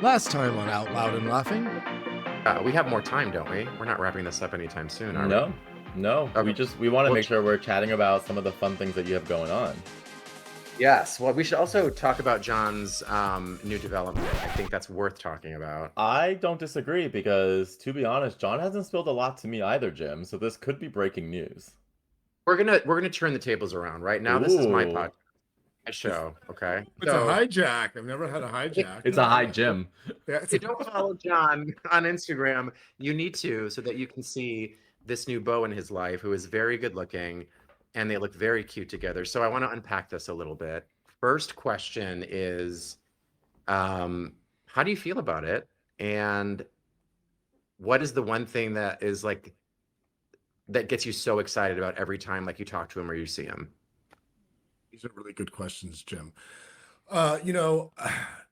Last time on Out Loud and Laughing. We have more time, don't we? We're not wrapping this up anytime soon, are we? No, no. Okay. We want to Well, make sure we're chatting about some of the fun things that you have going on. yes. Well, we should also talk about John's new development. I think that's worth talking about. I don't disagree because, to be honest, John hasn't spilled a lot to me either, Jim. So this could be breaking news. We're gonna turn the tables around right now. This is my Ooh, podcast, my show. Okay. It's a So hijack. I've never had a hijack. it's a high Jim. Yeah, if you don't follow John on Instagram, you need to so that you can see this new beau in his life who is very good looking and they look very cute together. So I want to unpack this a little bit. First question is how do you feel about it? And what is the one thing that is like that gets you so excited about every time like you talk to him or you see him? these are really good questions, Jim. Uh, you know,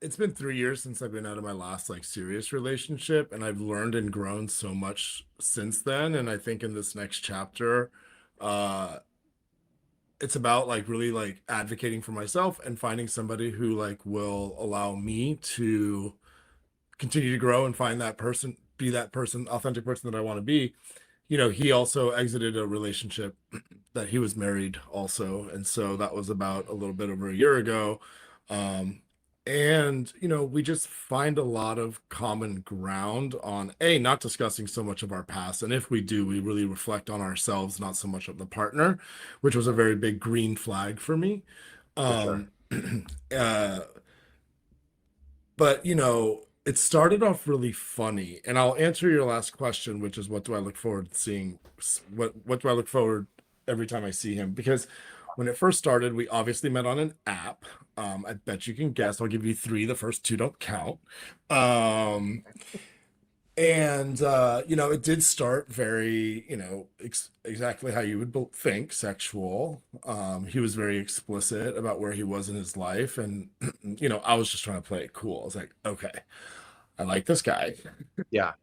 it's been 3 years since I've been out of my last like serious relationship, and I've learned and grown so much since then. And I think in this next chapter, uh, it's about like really like advocating for myself and finding somebody who like will allow me to continue to grow and find that person, be that person, authentic person that I want to be. He also exited a relationship that he was married also. And so that was about a little bit over a year ago. Um, and we just find a lot of common ground on not discussing so much of our past. And if we do, we really reflect on ourselves, not so much of the partner, which was a very big green flag for me. For sure. Um, uh, but it started off really funny, and I'll answer your last question, which is what do I look forward to seeing? What do I look forward every time I see him? Because when it first started, we obviously met on an app. I bet you can guess. I'll give you three. The first two don't count. Um, and it did start very, exactly how you would think, sexual. He was very explicit about where he was in his life, and I was just trying to play it cool. I was like, okay, I like this guy, Yeah.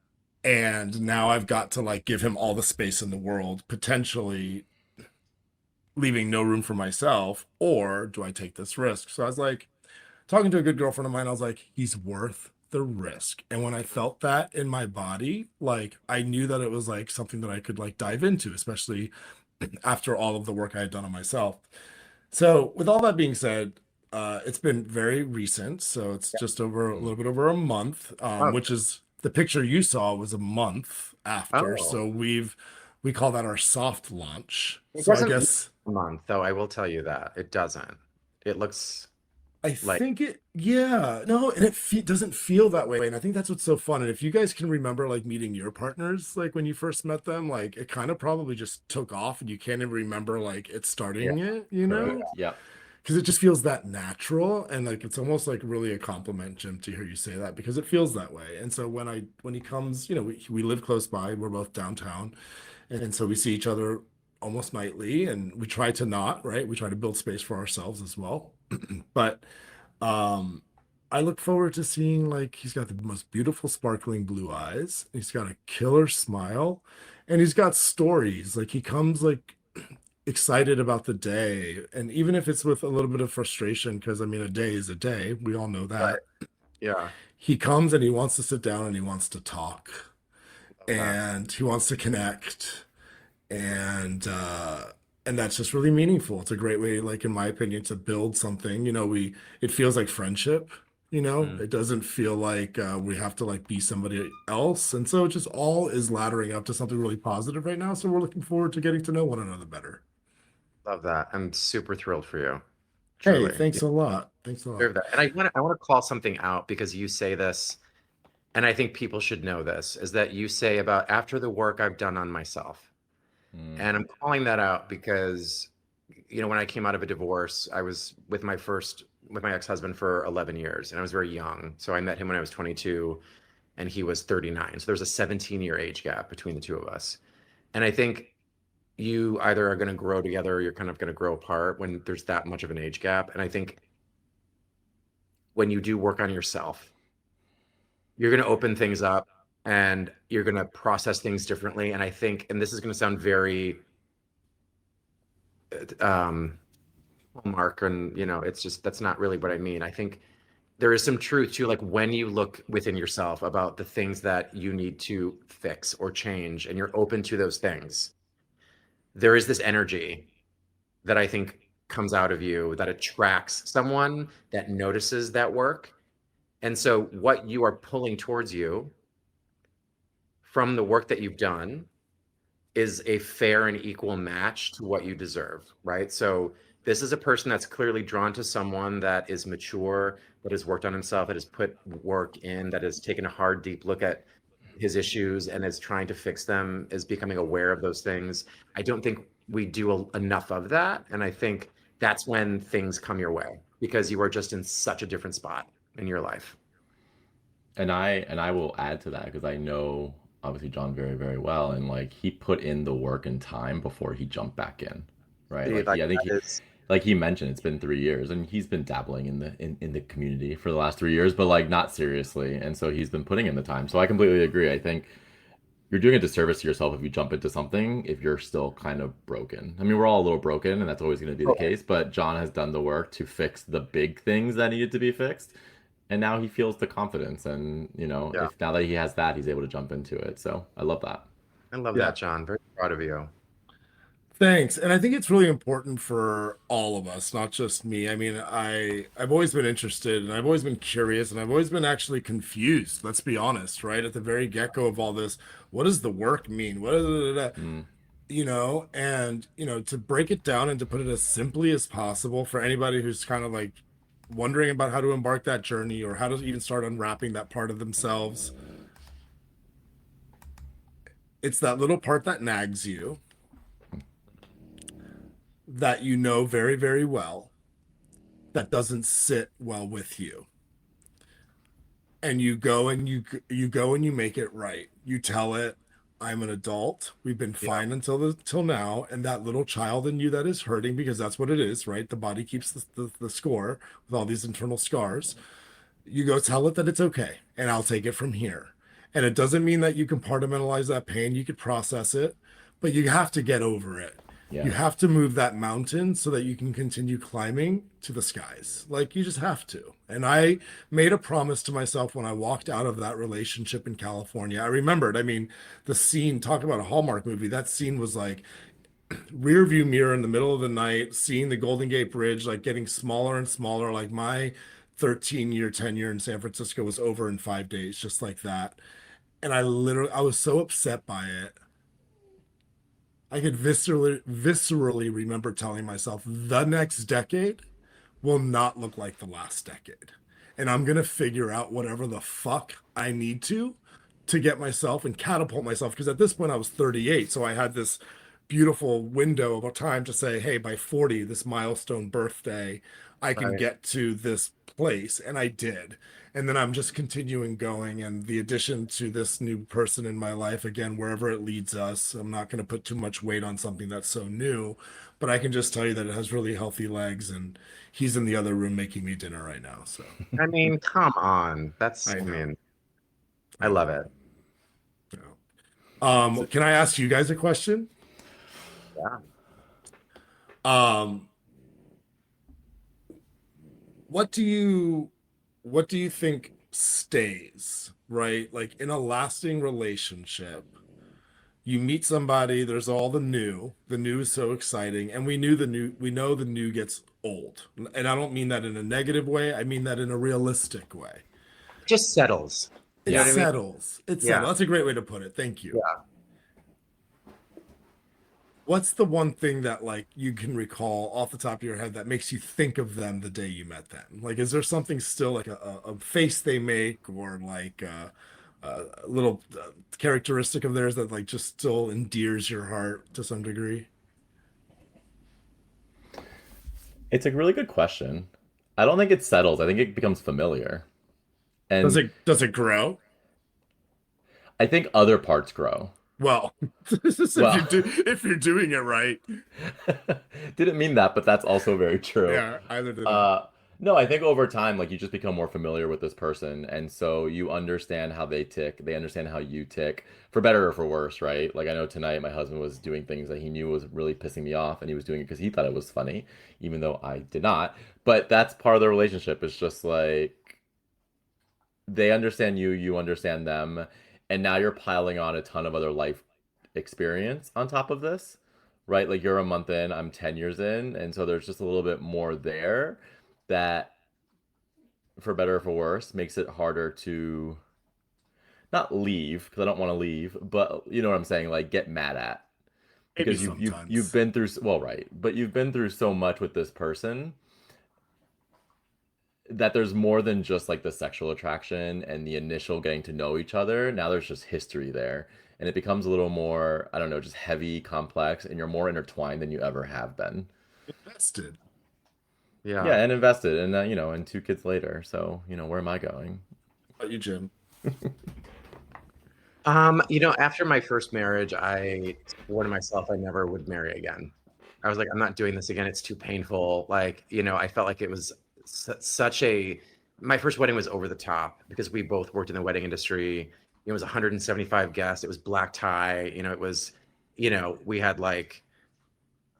and now I've got to like give him all the space in the world, potentially leaving no room for myself, or do I take this risk? So I was like, talking to a good girlfriend of mine, I was like, he's worth the risk. And when I felt that in my body, like I knew that it was like something that I could like dive into, especially after all of the work I had done on myself. So with all that being said, it's been very recent. So it's just over a Mm. little bit over a month, Oh, which is the picture you saw was a month after. oh. So we call that our soft launch. It So I doesn't look guess a month, though, I will tell you that. It doesn't. It looks I like think yeah, no, and doesn't feel that way. And I think that's what's so fun. And if you guys can remember like meeting your partners, like when you first met them, like it kind of probably just took off and you can't even remember like it yeah, starting it, Correct. Yep. because it just feels that natural. And like it's almost like really a compliment, Jim, to hear you say that because it feels that way. And so when he comes, we live close by, we're both downtown. And so we see each other almost nightly and we try to not, right? We try to build space for ourselves as well. But um, I look forward to seeing like he's got the most beautiful sparkling blue eyes. He's got a killer smile, and he's got stories. Like he comes like excited about the day, and even if it's with a little bit of frustration, because I mean a day is a day. We all know right. that. Yeah. He comes and he wants to sit down and he wants to talk Love that. and he wants to connect and that's just really meaningful. It's a great way, like in my opinion, to build something. It feels like friendship. Mm. It doesn't feel like we have to like be somebody else, and so it just all is laddering up to something really positive right now. So we're looking forward to getting to know one another better. Love that. I'm super thrilled for you. Hey, Truly. thanks You a lot. Thanks a deserve lot. that. And I want to call something out because you say this, and I think people should know this, is that you say about after the work I've done on myself. Mm. And I'm calling that out because, when I came out of a divorce, I was with my ex-husband for 11 years, and I was very young. So I met him when I was 22 and he was 39. So there's a 17-year age gap between the two of us. And I think you either are going to grow together or you're kind of going to grow apart when there's that much of an age gap. And I think when you do work on yourself, you're going to open things up and you're going to process things differently. And I think, and this is going to sound very um, Hallmark, and it's just that's not really what I mean. I think there is some truth to like when you look within yourself about the things that you need to fix or change and you're open to those things, there is this energy that I think comes out of you that attracts someone that notices that work. And so what you are pulling towards you from the work that you've done is a fair and equal match to what you deserve, right? So this is a person that's clearly drawn to someone that is mature, that has worked on himself, that has put work in, that has taken a hard, deep look at his issues and is trying to fix them, is becoming aware of those things. I don't think we do enough of that. And I think that's when things come your way because you are just in such a different spot in your life. And I will add to that because I know obviously John very, very well, and like he put in the work and time before he jumped back in, right? See, Like like I think that he, is, like he mentioned, it's been 3 years, and he's been dabbling in the community for the last 3 years, but like not seriously, and so he's been putting in the time. So I completely agree. I think you're doing a disservice to yourself if you jump into something if you're still kind of broken. I mean, we're all a little broken, and that's always going to be the oh, case. But John has done the work to fix the big things that needed to be fixed, and now he feels the confidence. And yeah, if now that he has that, he's able to jump into it. So I love that. I love Yeah. that, John. Very proud of you. Thanks. And I think it's really important for all of us, not just me. I mean, I've always been interested and I've always been curious and I've always been actually confused. Let's be honest, right? At the very get-go of all this, what does the work mean? What is Mm, and to break it down and to put it as simply as possible for anybody who's kind of like wondering about how to embark that journey or how to even start unwrapping that part of themselves. It's that little part that nags you that you know very, very well that doesn't sit well with you. And you go and you make it right. You tell it, I'm an adult. We've been Yeah, fine till now, and that little child in you that is hurting because that's what it is, right? The body keeps the score with all these internal scars. You go tell it that it's okay and I'll take it from here. And it doesn't mean that you compartmentalize that pain. You could process it, but you have to get over it. You yeah. have to move that mountain so that you can continue climbing to the skies. Like you just have to. And I made a promise to myself when I walked out of that relationship in California. I remembered, I mean, the scene, talk about a Hallmark movie. That scene was like rear view mirror in the middle of the night, seeing the Golden Gate Bridge like getting smaller and smaller. Like my 13-year tenure in San Francisco was over in 5 days, just like that. And I was so upset by it. I could viscerally remember telling myself the next decade will not look like the last decade. And I'm going to figure out whatever the fuck I need to get myself and catapult myself. Because at this point, I was 38. So I had this beautiful window of a time to say, hey, by 40, this milestone birthday, I can right. get to this place. And I did. And then I'm just continuing going. And the addition to this new person in my life, again, wherever it leads us, I'm not going to put too much weight on something that's so new, but I can just tell you that it has really healthy legs. And he's in the other room making me dinner right now. So I mean, come on. I I know. mean, I I love know. it. Yeah. So, Can I ask you guys a question? Yeah. Um, what do you what do you think stays, right? Like in a lasting relationship, you meet somebody, there's all the new. The new is so exciting, and we know the new gets old. And I don't mean that in a negative way, I mean that in a realistic way. It just settles. You It know what yeah. I mean? settles. It Yeah. settles. That's a great way to put it. Thank you. Yeah. What's the one thing that like you can recall off the top of your head that makes you think of them the day you met them? Like, is there something still like a face they make or like a little characteristic of theirs that like just still endears your heart to some degree? It's a really good question. I don't think it settles. I think it becomes familiar. And Does it grow? I think other parts grow. Well, this is Well, if you're doing it right. didn't mean that, but that's also very true. Yeah, either did I. Uh, no, I think over time, like you just become more familiar with this person, and so you understand how they tick. They understand how you tick, for better or for worse, right? Like I know tonight my husband was doing things that he knew was really pissing me off, and he was doing it because he thought it was funny, even though I did not. But that's part of the relationship. It's just like they understand you, you understand them, and now you're piling on a ton of other life experience on top of this, right? Like you're a month in, I'm 10 years in, and so there's just a little bit more there that, for better or for worse, makes it harder to not leave because I don't want to leave, but you know what I'm saying, like get mad at Maybe because you've sometimes. been through well, right, but you've been through so much with this person that there's more than just like the sexual attraction and the initial getting to know each other. Now there's just history there. And it becomes a little more, I don't know, just heavy, complex, and you're more intertwined than you ever have been. Invested. Yeah. Yeah, and invested, and you know, and 2 kids later. So, you know, where am I going? How about you, Jim? After my first marriage, I swore to myself I never would marry again. I was like, I'm not doing this again. It's too painful. Like, I felt like it was such a. My first wedding was over the top because we both worked in the wedding industry. It was 175 guests. It was black tie. It was, we had like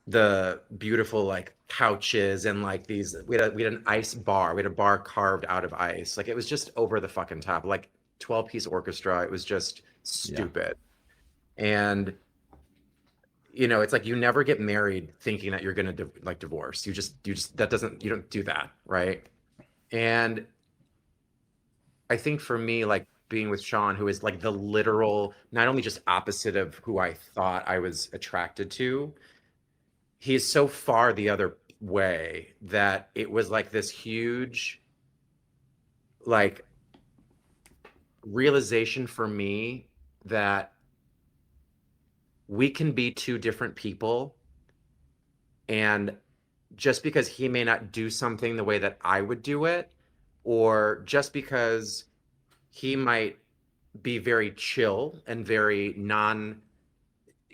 the beautiful like couches and like these. We had an ice bar. We had a bar carved out of ice. Like it was just over the fucking top. Like 12-piece orchestra. It was just Yeah, stupid. And it's like you never get married thinking that you're gonna like divorce. You just that doesn't you don't do that, right? And I think for me, like being with Sean, who is like the literal, not only just opposite of who I thought I was attracted to, he is so far the other way that it was like this huge like realization for me that we can be two different people, and just because he may not do something the way that I would do it, or just because he might be very chill and very non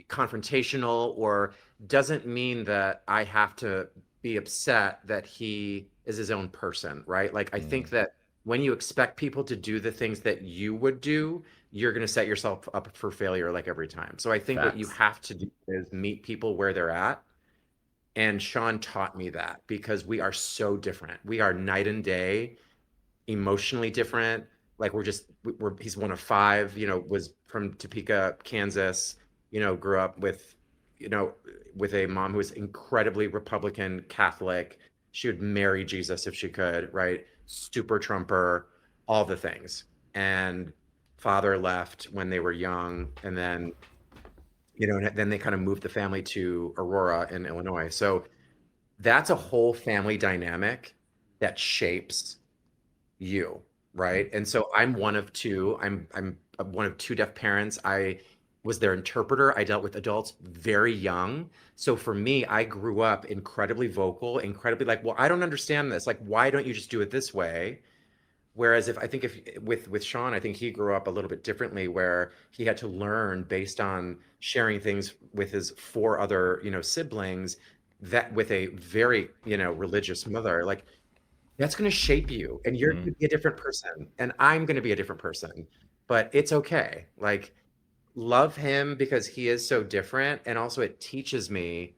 confrontational, or doesn't mean that I have to be upset that he is his own person, right? Like, I think mm, that when you expect people to do the things that you would do, you're going to set yourself up for failure like every time. So I think what you facts. have to do is meet people where they're at. And Sean taught me that because we are so different. We are night and day, emotionally different. Like he's one of five, was from Topeka, Kansas, grew up you know, with a mom who was incredibly Republican Catholic. She would marry Jesus if she could, right? Super Trumper, all the things. And father left when they were young. And then, and then they kind of moved the family to Aurora in Illinois. So that's a whole family dynamic that shapes you, right? And so I'm one of two. I'm one of two deaf parents. I was their interpreter. I dealt with adults very young. So for me, I grew up incredibly vocal, incredibly like, well, I don't understand this. Like, why don't you just do it this way? Whereas if with Sean, I think he grew up a little bit differently, where he had to learn based on sharing things with his four other, siblings, that with a very, religious mother. Like that's going to shape you, and you're going Mm, to be a different person, and I'm going to be a different person. But it's okay. Like love him because he is so different, and also it teaches me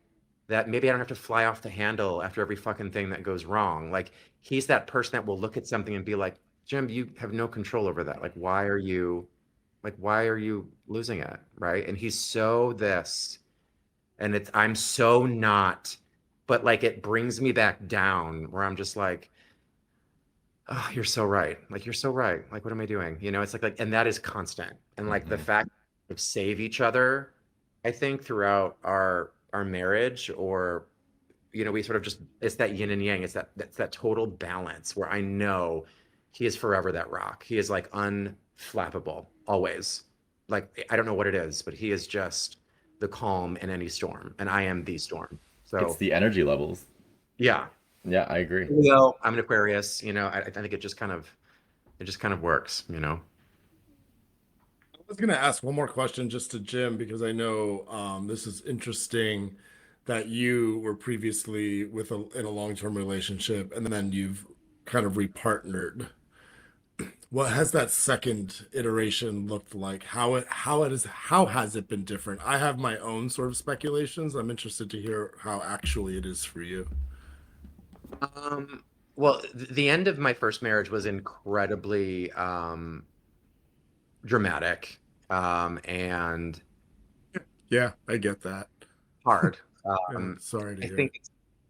that maybe I don't have to fly off the handle after every fucking thing that goes wrong. Like he's that person that will look at something and be like, Jim, you have no control over that. Like why are you losing it, right? And he's so this, and I'm so not, but like it brings me back down where I'm just like, oh, you're so right. Like you're so right. Like what am I doing? It's like, and that is constant. And like the hmm. fact of save each other, I think throughout our marriage, or we sort of just, it's that yin and yang. That's that total balance where I know he is forever that rock. He is like unflappable always. Like I don't know what it is, but he is just the calm in any storm, and I am the storm. It's So the energy levels. yeah. Yeah, I agree. Leo, I'm an Aquarius. I think it just kind of works. I was going to ask one more question just to Jim because I know this is interesting that you were previously in a long-term relationship and then you've kind of repartnered. What has that second iteration looked like? How has it been different? I have my own sort of speculations. I'm interested to hear how actually it is for you. Um, Well, the end of my first marriage was incredibly dramatic and Yeah, I get that. hard. Yeah, Um, sorry to I hear. think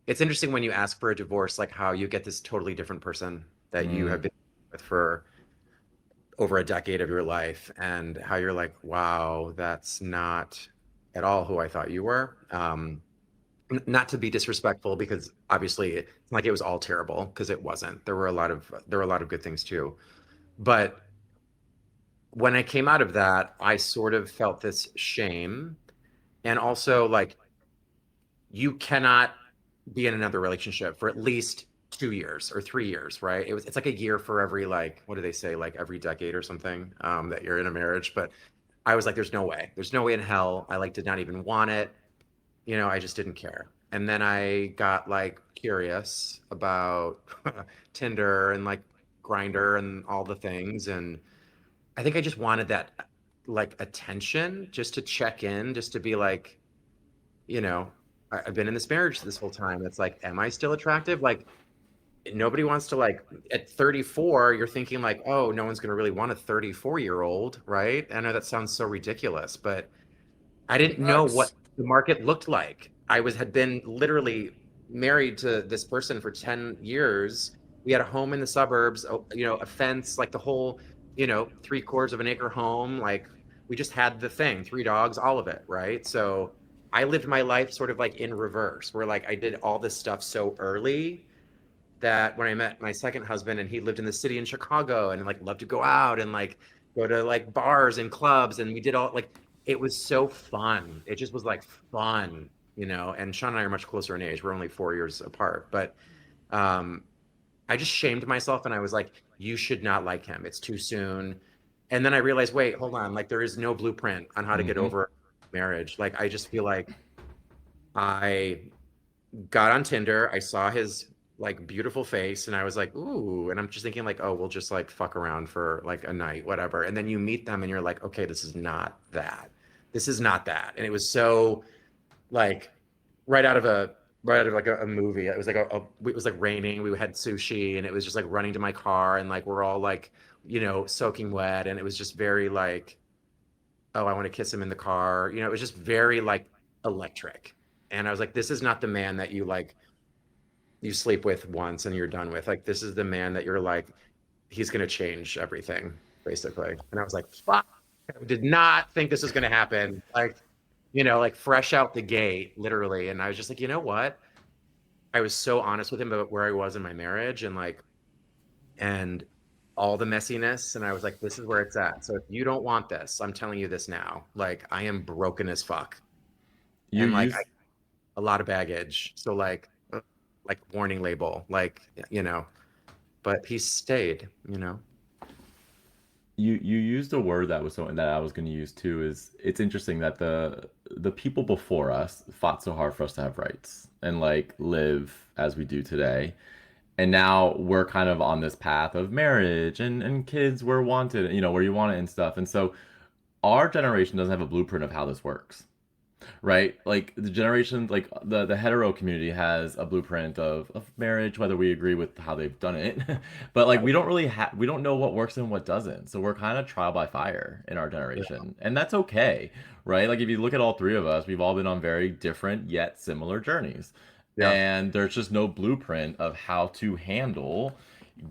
it's interesting when you ask for a divorce, like how you get this totally different person that you have Mm, been with for over a decade of your life, and how you're like, wow, that's not at all who I thought you were. Not to be disrespectful, because obviously it's not like it was all terrible, because it wasn't. There were a lot of good things too. But when I came out of that, I sort of felt this shame, and also like you cannot be in another relationship for at least 2 years or 3 years, right? It's like a year for every, like, what do they say, like every decade or something, that you're in a marriage. But I was like, there's no way in hell. I like did not even want it. I just didn't care. And then I got like curious about Tinder and like Grinder and all the things. And I think I just wanted that like attention, just to check in, just to be like, you know, I've been in this marriage this whole time. It's like, am I still attractive? Like, nobody wants to, like, at 34, you're thinking like, oh, no one's going to really want a 34-year-old, right? I know that sounds so ridiculous, but I didn't know what Facts. the market looked like. Had been literally married to this person for 10 years. We had a home in the suburbs, a fence, like the whole, 3/4 of an acre home. Like, we just had the thing, three dogs, all of it, right? So I lived my life sort of like in reverse, where like I did all this stuff so early that when I met my second husband, and he lived in the city in Chicago and like loved to go out and like go to like bars and clubs, and we did all like, it was so fun. It just was like fun, and Sean and I are much closer in age. We're only 4 years apart, but um I just shamed myself, and I was like, you should not like him. It's too soon. And then I realized, wait, hold on, like there is no blueprint on how to get hmm over marriage. Like I just feel like I got on Tinder, I saw his like beautiful face, and I was like, ooh, and I'm just thinking like, oh, we'll just like fuck around for like a night, whatever. And then you meet them and you're like, okay, this is not that. This is not that. And it was so like right out of a right out of like a movie. It was like it was like raining. We had sushi, and it was just like running to my car, and like we're all like, soaking wet, and it was just very like, oh, I want to kiss him in the car. It was just very like electric. And I was like, this is not the man that you sleep with once and you're done with. Like, this is the man that you're like, he's going to change everything, basically. And I was like, fuck, I did not think this was going to happen. Like, like fresh out the gate, literally. And I was just like, you know what? I was so honest with him about where I was in my marriage, and like, and all the messiness. And I was like, this is where it's at. So if you don't want this, I'm telling you this now. Like, I am broken as fuck. You And like, used a lot of baggage. So like warning label, like, but he stayed, you used a word that was something that I was going to use too. Is it's interesting that the people before us fought so hard for us to have rights and like live as we do today. And now we're kind of on this path of marriage and kids were wanted, where you want it and stuff. And so our generation doesn't have a blueprint of how this works. Right? Like the generation, like the hetero community has a blueprint of marriage, whether we agree with how they've done it. But like we don't really have, we don't know what works and what doesn't. So we're kind of trial by fire in our yeah, generation. And that's okay, right? Like if you look at all three of us, we've all been on very different yet similar journeys. yeah, And there's just no blueprint of how to handle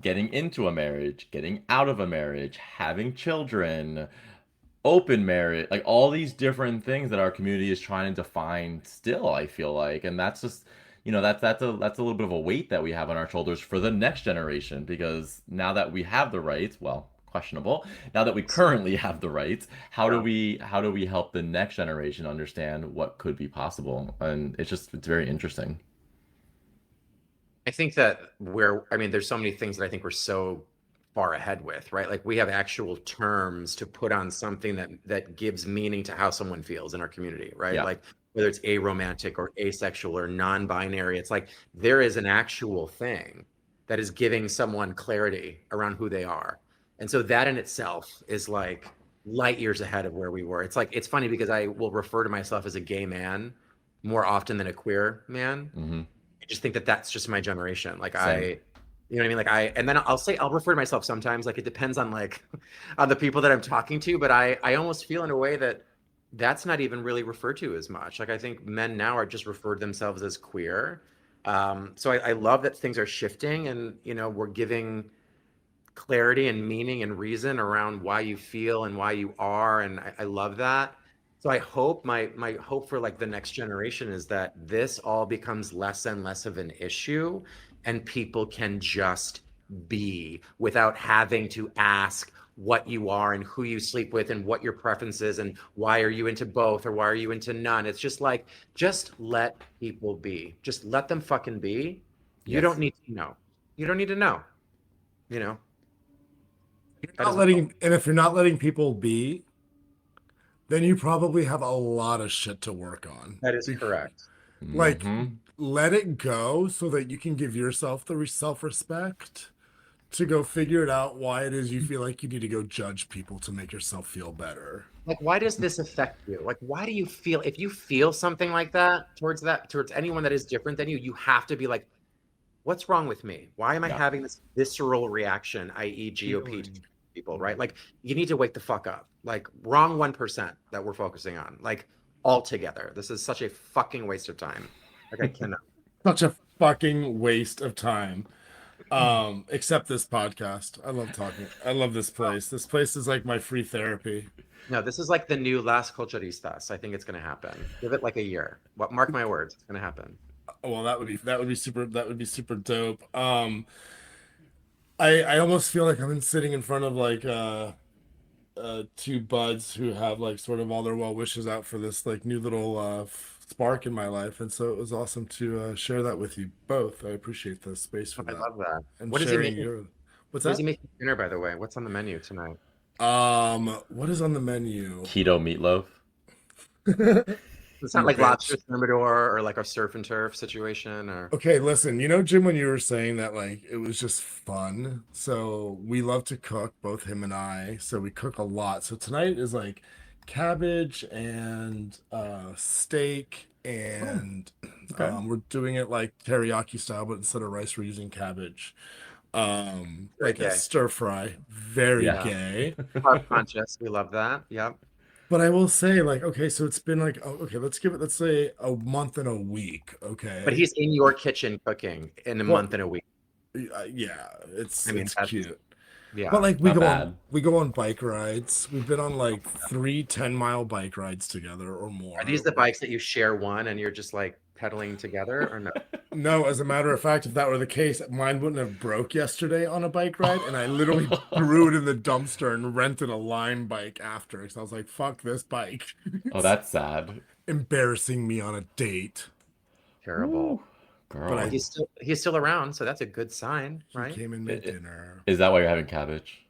getting into a marriage, getting out of a marriage, having children, open marriage, like all these different things that our community is trying to define still, I feel like. And that's just, that's a little bit of a weight that we have on our shoulders for the next generation, because now that we have the rights, well, questionable, now that we currently have the rights, yeah. how do we help the next generation understand what could be possible? And it's very interesting. I think that I mean, there's so many things that I think we're so far ahead with, right? Like we have actual terms to put on something that gives meaning to how someone feels in our community, right? Yeah. Like whether it's aromantic or asexual or non-binary, it's like there is an actual thing that is giving someone clarity around who they are. And so that in itself is like light years ahead of where we were. It's like, it's funny because I will refer to myself as a gay man more often than a queer man. hmm I just think that that's just my generation. Like Same. You know what I mean? Like and then I'll refer to myself sometimes. Like it depends on like on the people that I'm talking to, but I almost feel in a way that that's not even really referred to as much. Like I think men now are just referred themselves as queer. So I love that things are shifting, and we're giving clarity and meaning and reason around why you feel and why you are, and I love that. So I hope my hope for like the next generation is that this all becomes less and less of an issue, and people can just be without having to ask what you are and who you sleep with and what your preference is and why are you into both or why are you into none. It's just like, just let people be, just let them fucking be. You don't Yes. need to know. You don't need to know, you know. You're That not is letting, and if you're not letting people be, then you probably have a lot of shit to work on. that is correct. Like, Hmm. let it go so that you can give yourself the self-respect to go figure it out why it is you feel like you need to go judge people to make yourself feel better. Like, why does this affect you? Like, why do you feel, if you feel something like that towards anyone that is different than you, you have to be like, what's wrong with me? Why am I Yeah. having this visceral reaction, i.e. GOP to Feeling. people, right? Like, you need to wake the fuck up. Like, wrong 1% that we're focusing on. Like, altogether. This is such a fucking waste of time. Like, I cannot. Such a fucking waste of time. Except this podcast. I love talking. I love this place. This place is like my free therapy. No, this is like the new Las Culturistas. I think it's going to happen. Give it like a year. What? Mark my words. It's going to happen. Well, that would be super dope. I almost feel like I'm sitting in front of like two buds who have like sort of all their well wishes out for this like new little spark in my life, and so it was awesome to share that with you both. I appreciate the space for I that love that. and What is he sharing making? your. What's What is he that? making for dinner, by the way? What's on the menu tonight? What is on the menu? Keto meatloaf. It's You not like lobster bitch. thermidor or like a surf and turf situation or Okay, listen, Jim, when you were saying that, like, it was just fun. So we love to cook, both him and I. So we cook a lot. So tonight is like cabbage and steak, Oh, and okay. we're doing it like teriyaki style, but instead of rice, we're using cabbage. very Like a gay. stir fry, very Yeah. Yeah. gay. Carb conscious. We love that. Yep. But I will say, like, okay, so it's been like, oh, okay, let's say a month and a week, But okay? he's in your kitchen cooking in a Well, month and a week. yeah, I mean, it's that's cute. But yeah. like Not bad. we go on bike rides. We've been on like 3 10-mile bike rides together or Are these more. the bikes that you share one and you're just like pedaling together or no? No, as a matter of fact, if that were the case, mine wouldn't have broke yesterday on a bike ride, and I literally threw it in the dumpster and rented a Lime bike after because I was like, "Fuck this bike." Oh, It's that's sad. embarrassing me on a date. Terrible. Woo. But Well, Girl. he's still around, so that's a good sign, he right? came and I- made i- dinner. Is that why you're having cabbage?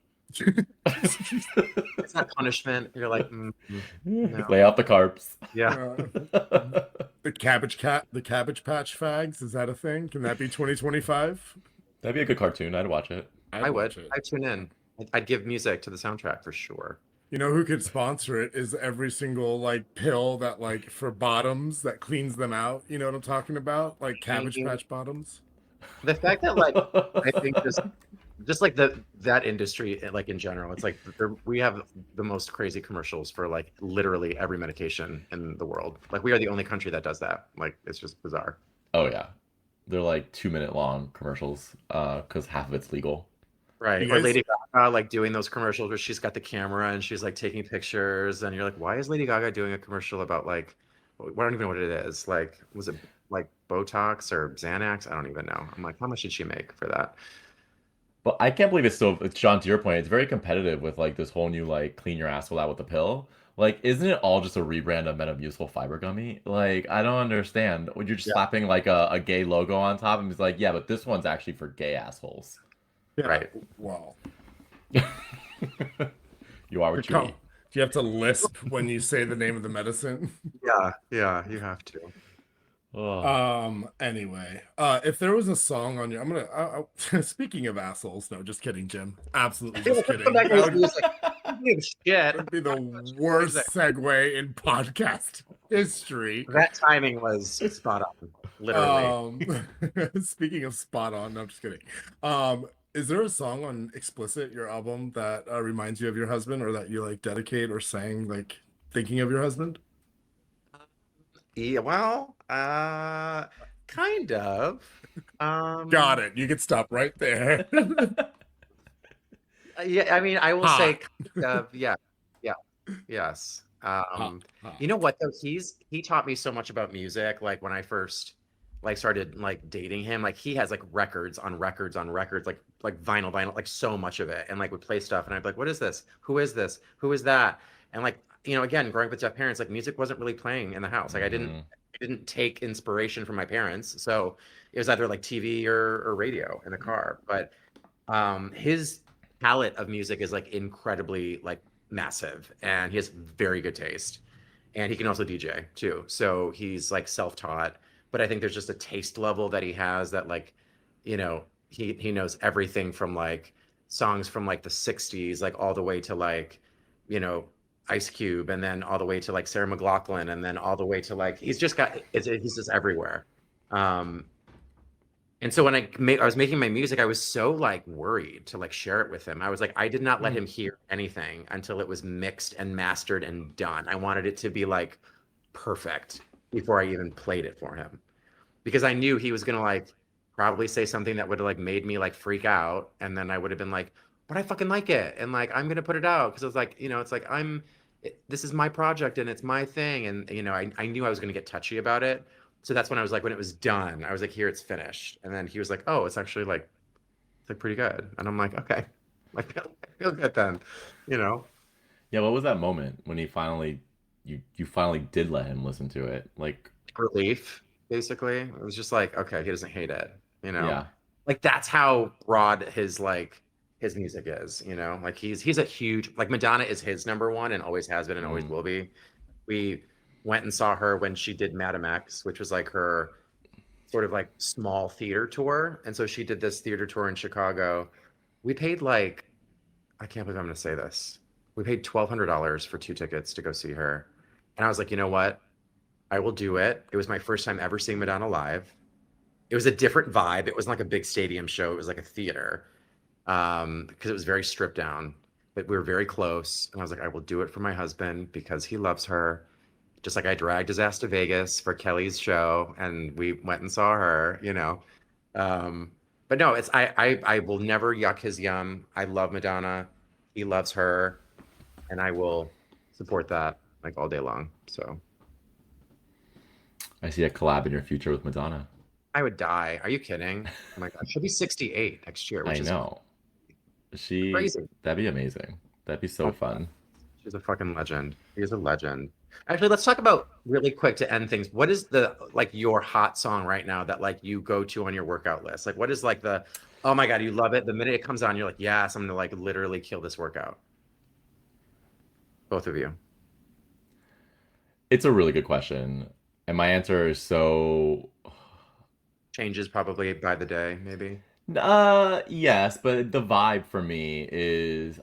It's not punishment. You're like, no, Lay out the carbs. yeah. The Cabbage Patch Fags, is that a thing? Can that be 2025? That'd be a good cartoon. I'd watch it. I'd I would. watch it. I'd tune in. I'd give music to the soundtrack for sure. You know who could sponsor it is every single like pill that like for bottoms that cleans them out. You know what I'm talking about? Like I Cabbage mean, Patch Bottoms. the fact that like I think just like that industry like in general, it's like we have the most crazy commercials for like literally every medication in the world. Like we are the only country that does that. Like it's just bizarre. Oh yeah. They're like 2 minute long commercials, because half of it's legal. Right. You Or guys, Lady Gaga like doing those commercials where she's got the camera and she's like taking pictures and you're like, why is Lady Gaga doing a commercial about like I don't even know what it is. Like was it like Botox or Xanax? I don't even know. I'm like, how much did she make for that? But I can't believe it's still, John, to your point, it's very competitive with like this whole new like clean your asshole out with a pill. Like, isn't it all just a rebrand of Metamucil fiber gummy? Like, I don't understand. When you're just Yeah. slapping like a gay logo on top and it's like, yeah, but this one's actually for gay assholes. yeah. Right. Well, You are what you come. eat. Do you have to lisp when you say the name of the medicine? Yeah, yeah, you have to. Anyway, if there was a song on your, I'm speaking of assholes, no, just kidding, Jim. Absolutely just Come kidding. back That and use like, "You give a shit." would be the worst segue in podcast. history. That timing was spot on, literally. Um, speaking of spot on, no, I'm just kidding. Is there a song on Explicit, your album, that reminds you of your husband, or that you like dedicate or sang like thinking of your husband? Yeah, well, kind of. Got Um, it. You can stop right there. yeah, I mean, I will say Hot. kind of, yeah, yeah, yes. Hot. Hot. You know what though? He taught me so much about music. Like when I first like started like dating him, like he has like records on records on records, like vinyl, like so much of it, and like would play stuff, and I'd be like, "What is this? Who is this? Who is that?" And like again, growing up with deaf parents, like music wasn't really playing in the house. Like Hmm. I didn't take inspiration from my parents, so it was either like TV or radio in the car. But his palette of music is like incredibly like massive, and he has very good taste, and he can also DJ too, so he's like self-taught. But I think there's just a taste level that he has that like he knows everything from like songs from like the 60s like all the way to like you know Ice Cube, and then all the way to like Sarah McLachlan, and then all the way to like he's just everywhere. um and so when I was making my music, I was so like worried to like share it with him. I was like, I did not let Mm. him hear anything until it was mixed and mastered and done. I wanted it to be like perfect before I even played it for him, because I knew he was gonna like probably say something that would have like made me like freak out, and then I would have been like, but I fucking like it, and like I'm gonna put it out because it's like it's like this is my project and it's my thing, and I knew I was gonna get touchy about it. So that's when I was like, when it was done, I was like, here, it's finished. And then he was like, oh, it's actually like it's like pretty good, and I'm like, okay, like I feel good then, you know. Yeah, what was that moment when he finally you finally did let him listen to it? Like, Relief, basically. It was just like, okay, he doesn't hate it, you know? yeah. Like that's how broad his music is, Like he's a huge like Madonna is his number one and always has been and always Mm. will be. We went and saw her when she did Madame X, which was like her sort of like small theater tour. And so she did this theater tour in Chicago. We paid like, I can't believe I'm gonna say this. We paid $1,200 for 2 tickets to go see her. And I was like, you know what? I will do it. It was my first time ever seeing Madonna live. It was a different vibe. It wasn't like a big stadium show. It was like a theater, because it was very stripped down. But we were very close, and I was like, I will do it for my husband because he loves her. Just like I dragged his ass to Vegas for Kelly's show, and we went and saw her. Um, but no, it's I will never yuck his yum. I love Madonna. He loves her, and I will support that like all day long. So. I see a collab in your future with Madonna. I would die. Are you kidding? Oh my God. She'll be 68 next year, I which is know. She, crazy. that'd be amazing. That'd be Oh so my God. fun. She's a fucking legend. She's a legend. Actually, let's talk about really quick to end things. What is the like your hot song right now that like you go to on your workout list? Like what is like the oh my God, you love it. The minute it comes on, you're like, yes, I'm gonna like literally kill this workout. Both of you. It's a really good question. And my answer is so Changes probably by the day, maybe. yes, but the vibe for me is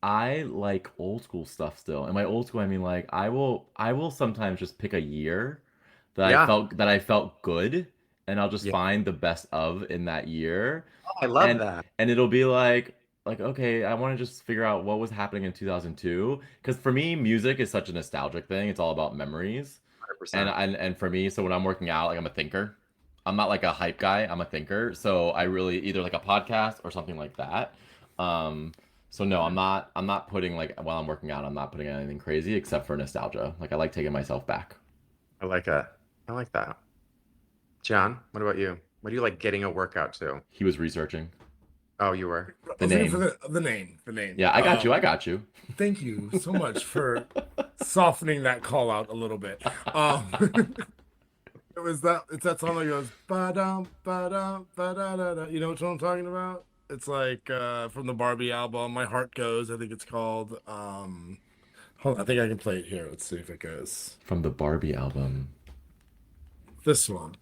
I like old school stuff still. And by old school I mean like I will sometimes just pick a year Yeah. that I felt good and I'll just Yeah. find the best of in that year. Oh, I love And that. it'll be like okay, I want to just figure out what was happening in 2002 because for me music is such a nostalgic thing. It's all about memories. And 100%. and for me, so when I'm working out, like I'm a thinker. I'm not like a hype guy. I'm a thinker. So I really either like a podcast or something like that. Um, so no, I'm not putting like while I'm working out, I'm not putting anything crazy except for nostalgia. Like I like taking myself back. I like it. I like that. John, what about you? What do you like getting a workout to? He was researching Oh, you were. I the was looking for name. the name. The name. Yeah, I got you. I got you. Thank you so much for softening that call out a little bit. It was that it's that song that goes ba-dum ba-dum ba-da-da-da. You know what I'm talking about? It's like from the Barbie album, My Heart Goes, I think it's called. Hold on, I think I can play it here. Let's see if it goes. From the Barbie album. This one.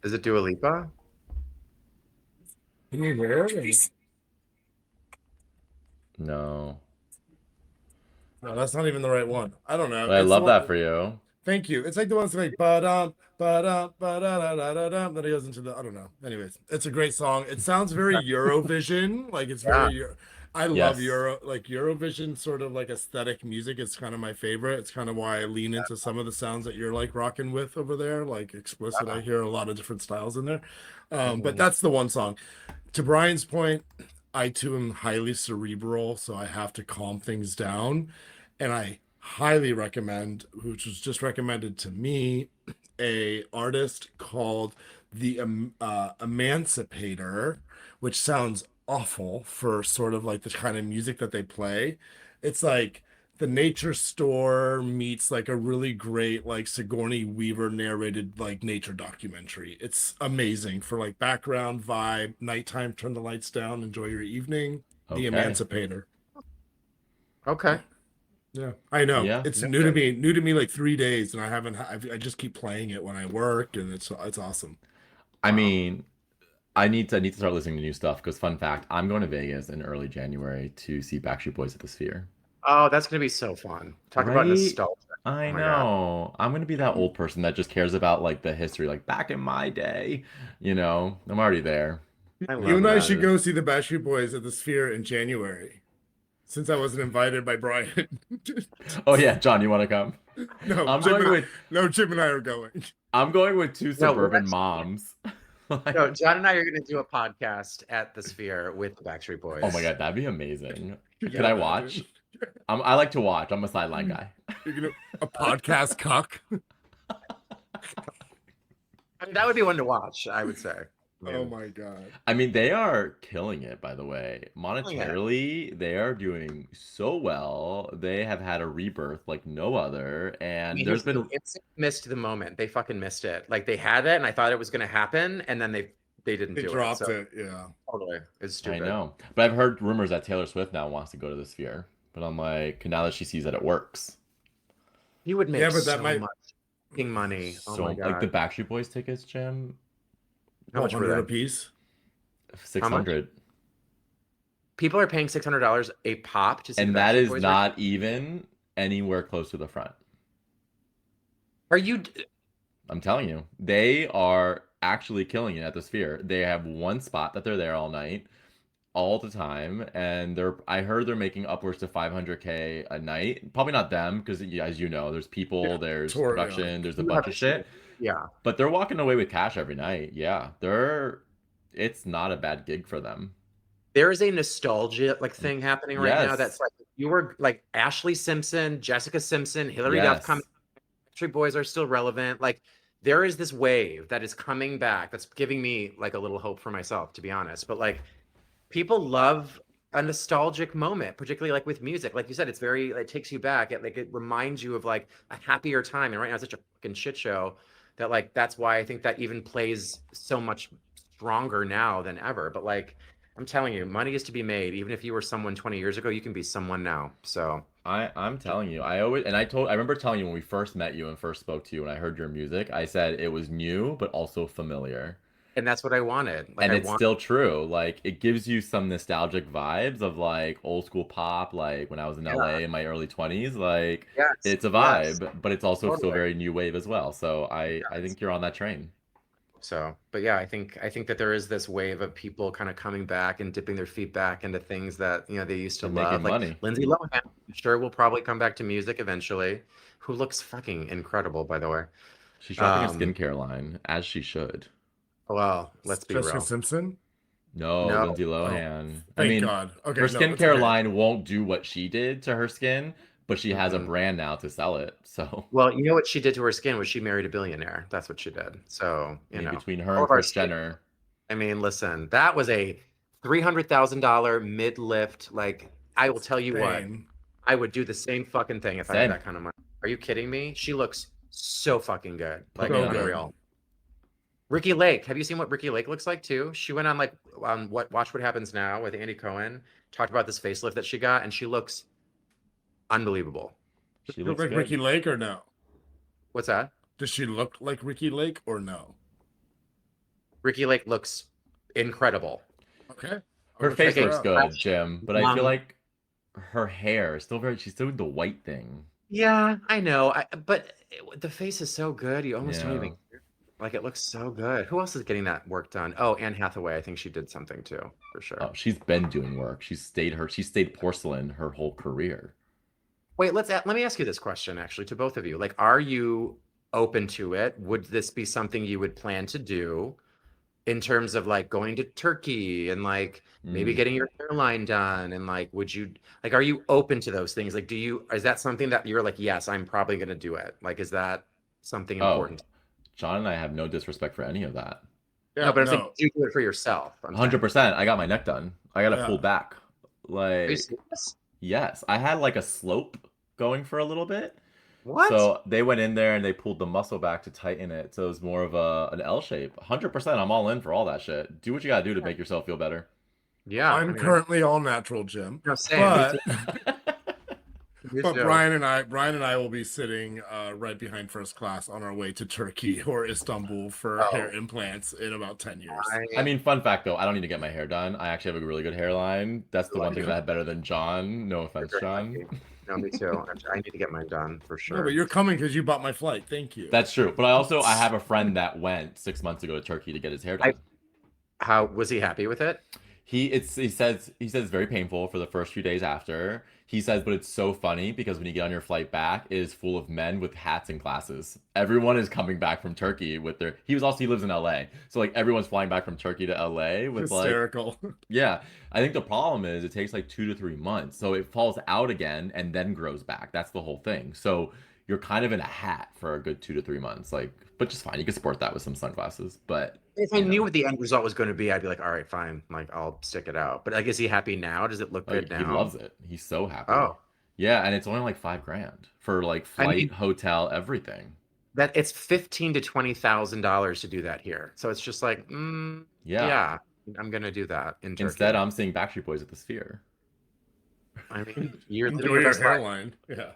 Is it Dua Lipa? Can you hear it? No. No, that's not even the right one. I don't know. But I It's the love that one. for you. Thank you. It's like the ones that like ba-dum, ba-da-da-da-da-da-dum. Then it goes into the I don't know. Anyways, it's a great song. It sounds very Eurovision, like it's Yeah. very I love Yes. Eurovision sort of like aesthetic music. It's kind of my favorite. It's kind of why I lean into some of the sounds that you're like rocking with over there, like explicit. I hear a lot of different styles in there. But that's the one song. To Brian's point, I too am highly cerebral, so I have to calm things down. And I highly recommend, which was just recommended to me, a artist called the Emancipator, which sounds awful for sort of like the kind of music that they play. It's like the nature store meets like a really great like Sigourney Weaver narrated like nature documentary. It's amazing for like background vibe, nighttime, turn the lights down, enjoy your evening. The Okay. Emancipator. Okay. Yeah, I know. Yeah. It's Noted. new to me like 3 days, and I haven't. I just keep playing it when I work, and it's awesome. I Wow. mean, I need to start listening to new stuff because fun fact, I'm going to Vegas in early January to see Backstreet Boys at the Sphere. Oh, that's gonna be so fun. Talk about Right? nostalgia. I Oh my God. know. I'm gonna be that old person that just cares about like the history, like back in my day. I'm already there. I You love and I that. should go see the Backstreet Boys at the Sphere in January, since I wasn't invited by Brian. Oh yeah, John, you want to come? No, I'm going with no, Jim and I are going. I'm going with two No, we're suburban actually, moms. no, Like, John and I are gonna do a podcast at the Sphere with the Backstreet oh my Boys. God, that'd be amazing. Could Could you I imagine? watch? I like to watch. I'm a sideline guy. You're gonna a podcast cuck. I mean, that would be one to watch, I would say. I Oh mean, my God. I mean, they are killing it, by the way. killing it. Monetarily, they are doing so well. They have had a rebirth like no other. I And mean, there's here's the been, thing, it's missed the moment. They fucking missed it. Like they had it, and I thought it was gonna happen, and then they didn't They do it. dropped So it. Yeah. totally, it's I stupid. know, but I've heard rumors that Taylor Swift now wants to go to the Sphere. But I'm like, now that she sees that it works. You would Yeah, make but that so might much fucking money. Oh So, my like the God. Backstreet Boys tickets, Jim, How much were 100 a they? piece. How much? 600. People are paying $600 a pop to see the And that Backstreet is Boys. not even anywhere close to the front. Are you? I'm telling you, they are actually killing it at the Sphere. They have one spot that they're there all night, all the time, and I heard they're making upwards to 500K a night. Probably not them, because as you know, there's people, there's Tour, yeah. production, there's a You have bunch of to- shit, Yeah. but they're walking away with cash every night. Yeah, it's not a bad gig for them. There is a nostalgia like thing happening right now Yes. that's like you were like Ashley Simpson, Jessica Simpson, Hillary Duff Yes. coming. Backstreet Boys are still relevant. Like there is this wave that is coming back that's giving me like a little hope for myself, to be honest. But like people love a nostalgic moment, particularly like with music. Like you said, it takes you back. It reminds you of like a happier time. And right now it's such a fucking shit show that like that's why I think that even plays so much stronger now than ever. But like I'm telling you, money is to be made. Even if you were someone 20 years ago, you can be someone now. So I'm telling you, I remember telling you when we first met you and first spoke to you and I heard your music, I said it was new but also familiar. and that's what I wanted. Like And I it's want still true. Like it gives you some nostalgic vibes of like old school pop, like when I was in LA in my early 20s. Like yes, it's a yes, vibe, but it's also still totally. very new wave as well. So I Yes. think you're on that train. So, but yeah, I think that there is this wave of people kind of coming back and dipping their feet back into things that they used to And love. making Like money. Lindsay Lohan, I'm sure will probably come back to music eventually. Who looks fucking incredible, by the way. She's dropping a Um, skincare line, as she should. well, let's be Jessica real. Simpson. No, No, Lindsay Oh, Lohan. I thank mean, God. Okay, her no, it's skincare okay. line won't do what she did to her skin, but she has a Mhm. brand now to sell it. So, Well, you know what she did to her skin was she married a billionaire. That's what she did. So, I mean, between her all and of our Kris skin. Jenner, I mean, listen, that was a $300,000 mid lift. Like, I will tell you what, Same. I would do the same fucking thing if I had Same. that kind of money. Are you kidding me? She looks so fucking good. Like, me So on it. unreal. Ricky Lake. Have you seen what Ricky Lake looks like too? She went on like Watch What Happens Now with Andy Cohen, talked about this facelift that she got, and she looks unbelievable. she Look looks like good. Ricky Lake or no? What's that? Does she look like Ricky Lake or no? Ricky Lake looks incredible. Okay. Her I'll face check looks out. good, Jim, but I feel like her hair is still very. She's still doing the white thing. Yeah, I know. But the face is so good. You almost don't Yeah. even like it looks so good. Who else is getting that work done? Oh, Anne Hathaway. I think she did something too, for sure. Oh, she's been doing work. She's stayed porcelain her whole career. Wait, let me ask you this question actually to both of you. Like, are you open to it? Would this be something you would plan to do in terms of like going to Turkey and like maybe Mm. getting your hairline done and like would you like are you open to those things? Like is that something that you're like, yes, I'm probably gonna do it? Like, is that something Oh, important? John and I have no disrespect for any of that. No, Yeah, but I'm saying no, you do it for yourself. I'm saying. 100%. I got my neck done. I got it yeah. pulled back. Are you Like, serious? yes, I had like a slope going for a little bit. What? So they went in there and they pulled the muscle back to tighten it. So it was more of an L shape. 100%. I'm all in for all that shit. Do what you gotta do to make yourself feel better. Yeah, I I'm mean, currently all natural, Jim. no, same. Me too. But Me but too. Brian and I will be sitting right behind first class on our way to Turkey or Istanbul for hair Oh, implants in about 10 years. I mean, fun fact though, I don't need to get my hair done. I actually have a really good hairline. That's the one thing that I Yeah. have better than John. No You're offense, very John. lucky. No, me too. I need to get mine done for No, but sure. you're coming because you bought my flight. Thank you. That's true. But I have a friend that went 6 months ago to Turkey to get his hair I done. How was he happy with it? He says it's very painful for the first few days after. He says, but it's so funny because when you get on your flight back, it is full of men with hats and glasses. Everyone is coming back from Turkey with their. He lives in LA, so like everyone's flying back from Turkey to LA with like. Hysterical. Yeah, I think the problem is it takes like 2 to 3 months, so it falls out again and then grows back. That's the whole thing. So you're kind of in a hat for a good 2 to 3 months, like, but just fine. You can sport that with some sunglasses, but If I you knew know. what the end result was going to be, I'd be like, all right, fine. Like, I'll stick it out. But like, is he happy now? Does it look good Like he now? loves it. He's so happy. Oh, Yeah, and it's only like 5 grand for like I flight, mean, hotel, everything. that it's 15 to $20,000 to do that here. So it's just like, Yeah. yeah, I'm gonna do that in Instead, Turkey. I'm seeing Backstreet Boys at the Sphere. I mean, you're living Enjoy your your best life. hairline. Yeah.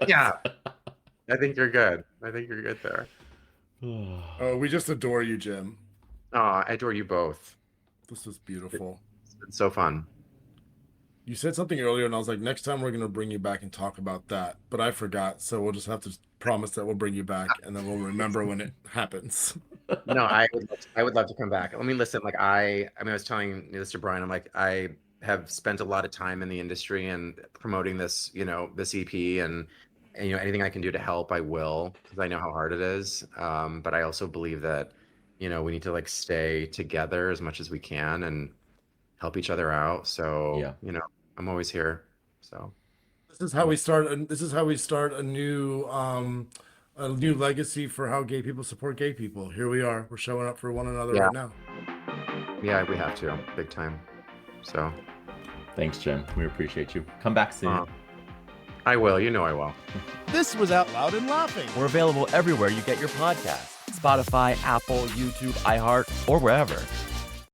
Yeah, I think you're good. I think you're good there. Oh, we just adore you, Jim. Oh, I adore you both. This was beautiful. It's been so fun. You said something earlier, and I was like, next time we're going to bring you back and talk about that. But I forgot. So we'll just have to promise that we'll bring you back, and then we'll remember when it happens. No, I would love to come back. Let me listen. Like I mean, I was telling this to Brian. I'm like, I have spent a lot of time in the industry and promoting this, this EP and anything I can do to help, I will, because I know how hard it is. But I also believe that, we need to like stay together as much as we can and help each other out. So, Yeah. I'm always here. So This is how we start. This is how we start a new legacy for how gay people support gay people. Here we are. We're showing up for one another yeah, right now. yeah, we have to big time. So Thanks, Jim. We appreciate you. Come back soon. I will. I will. This was Out Loud and Laughing. We're available everywhere you get your podcasts. Spotify, Apple, YouTube, iHeart, or wherever.